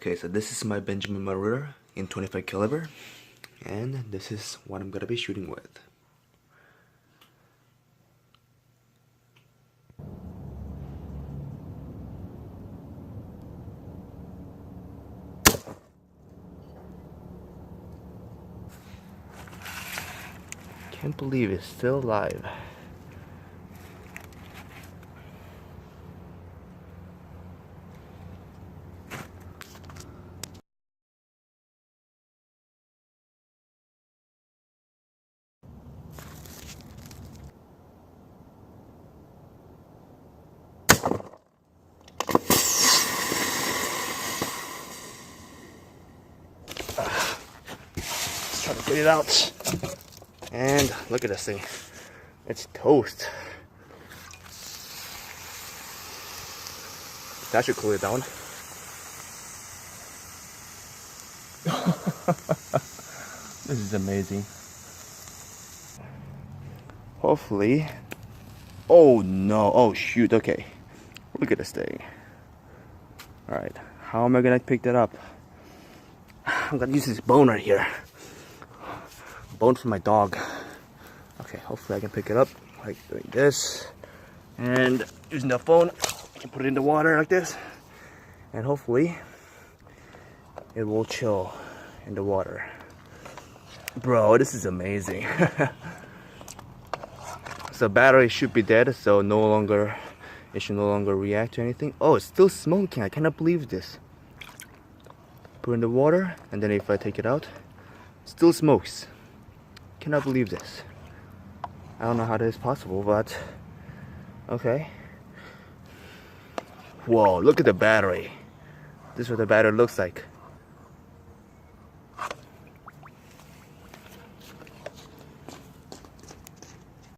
Okay, so this is my Benjamin Marauder in 25 caliber, and this is what I'm gonna be shooting with. Can't believe it's still alive. Let's try to get it out. And look at this thing. It's toast. That should cool it down. This is amazing. Hopefully. Oh no. Oh shoot. Okay. Look at this thing. Alright. How am I gonna pick that up? I'm gonna use this bone right here. Bone from my dog. Okay, hopefully I can pick it up like doing this. And using the phone, I can put it in the water like this. And hopefully it will chill in the water. Bro, this is amazing. So battery should be dead, so it should no longer react to anything. Oh, it's still smoking. I cannot believe this. Put it in the water, and then if I take it out, it still smokes. Cannot believe this. I don't know how this is possible, but okay. Whoa, look at the battery. This is what the battery looks like.